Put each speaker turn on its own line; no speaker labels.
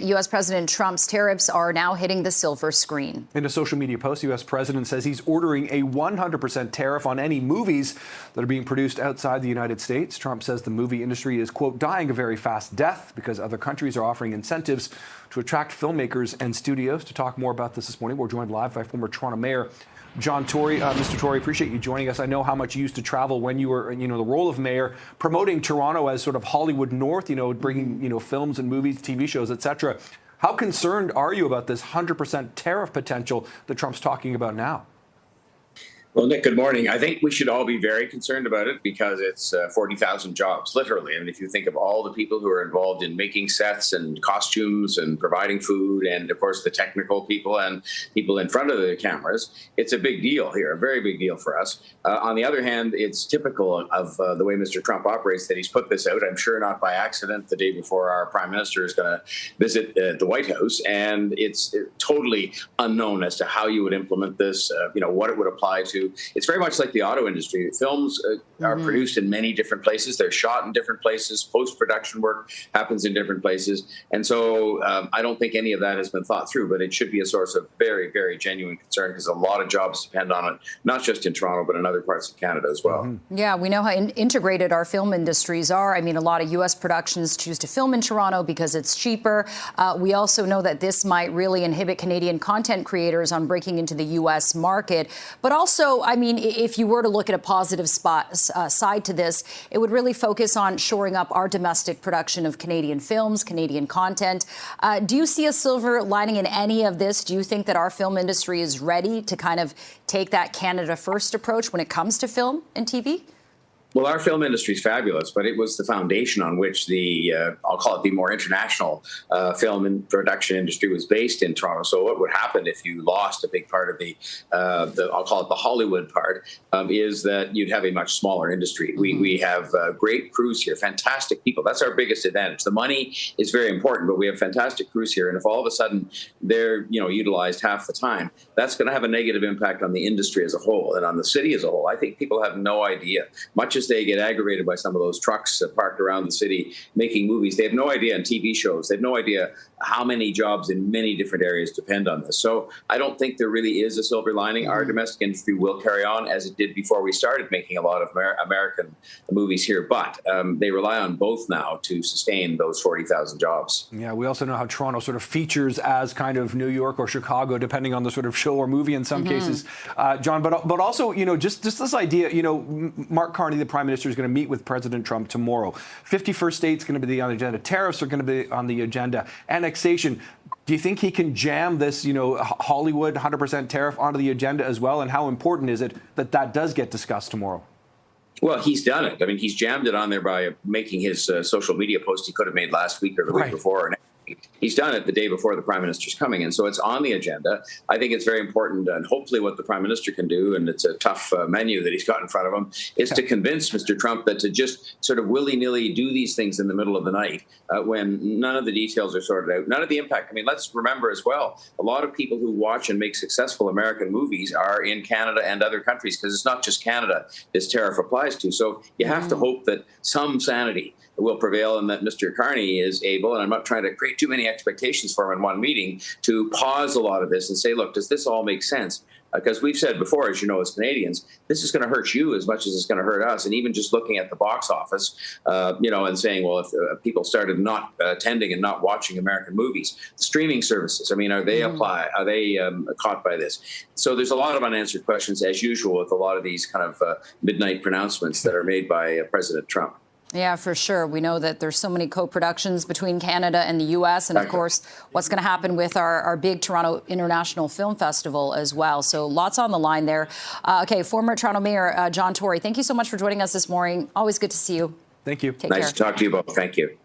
U.S. President Trump's tariffs are now hitting the silver screen.
In a social media post, the U.S. president says he's ordering a 100% tariff on any movies that are being produced outside the United States. Trump says the movie industry is, quote, dying a very fast death because other countries are offering incentives to attract filmmakers and studios. To talk more about this morning, we're joined live by former Toronto Mayor John Tory. Mr. Tory, appreciate you joining us. I know how much you used to travel when you were, the role of mayor, promoting Toronto as sort of Hollywood North, bringing, films and movies, TV shows, etc. How concerned are you about this 100% tariff potential that Trump's talking about now?
Well, Nick, good morning. I think we should all be very concerned about it because it's 40,000 jobs, literally. I mean, if you think of all the people who are involved in making sets and costumes and providing food and, of course, the technical people and people in front of the cameras, it's a big deal here, a very big deal for us. On the other hand, it's typical of the way Mr. Trump operates that he's put this out, I'm sure not by accident, the day before our prime minister is going to visit the White House. And it's totally unknown as to how you would implement this, what it would apply to. It's very much like the auto industry. Films are produced in many different places. They're shot in different places. Post-production work happens in different places. And so I don't think any of that has been thought through, but it should be a source of very, very genuine concern because a lot of jobs depend on it, not just in Toronto, but in other parts of Canada as well.
Yeah, we know how integrated our film industries are. I mean, a lot of U.S. productions choose to film in Toronto because it's cheaper. We also know that this might really inhibit Canadian content creators on breaking into the U.S. market. But also, I mean, if you were to look at a positive side to this, it would really focus on shoring up our domestic production of Canadian films, Canadian content. Do you see a silver lining in any of this? Do you think that our film industry is ready to kind of take that Canada first approach when it comes to film and TV?
Well, our film industry is fabulous, but it was the foundation on which the, I'll call it the more international film and production industry was based in Toronto. So what would happen if you lost a big part of the I'll call it the Hollywood part, is that you'd have a much smaller industry. We have great crews here, fantastic people. That's our biggest advantage. The money is very important, but we have fantastic crews here. And if all of a sudden they're, utilized half the time, that's going to have a negative impact on the industry as a whole and on the city as a whole. I think people have no idea, much as they get aggravated by some of those trucks parked around the city making movies. They have no idea, and TV shows, they have no idea how many jobs in many different areas depend on this. So I don't think there really is a silver lining. Our domestic industry will carry on as it did before we started making a lot of American movies here, but they rely on both now to sustain those 40,000 jobs.
Yeah, we also know how Toronto sort of features as kind of New York or Chicago, depending on the sort of show or movie in some cases, John, but also, just this idea, Mark Carney, the Prime Minister, is going to meet with President Trump tomorrow. 51st state's going to be on the agenda. Tariffs are going to be on the agenda. Annexation. Do you think he can jam this, Hollywood 100% tariff onto the agenda as well? And how important is it that that does get discussed tomorrow?
Well, he's done it. I mean, he's jammed it on there by making his social media post he could have made last week or the week before. He's done it the day before the Prime Minister's coming, and so it's on the agenda. I think it's very important, and hopefully what the Prime Minister can do, and it's a tough menu that he's got in front of him, is to convince Mr. Trump that to just sort of willy-nilly do these things in the middle of the night when none of the details are sorted out, none of the impact. I mean, let's remember as well, a lot of people who watch and make successful American movies are in Canada and other countries, because it's not just Canada this tariff applies to. So you have to hope that some sanity will prevail and that Mr. Carney is able, and I'm not trying to create too many expectations for him in one meeting, to pause a lot of this and say, look, does this all make sense? Because we've said before, as you know, as Canadians, this is going to hurt you as much as it's going to hurt us. And even just looking at the box office, and saying, well, if people started not attending and not watching American movies, the streaming services, I mean, are they caught by this? So there's a lot of unanswered questions, as usual, with a lot of these kind of midnight pronouncements that are made by President Trump.
Yeah, for sure. We know that there's so many co-productions between Canada and the U.S. and, of course, what's going to happen with our big Toronto International Film Festival as well. So lots on the line there. Okay, former Toronto Mayor John Tory, thank you so much for joining us this morning. Always good to see you.
Thank you.
Nice to talk to you both. Thank you.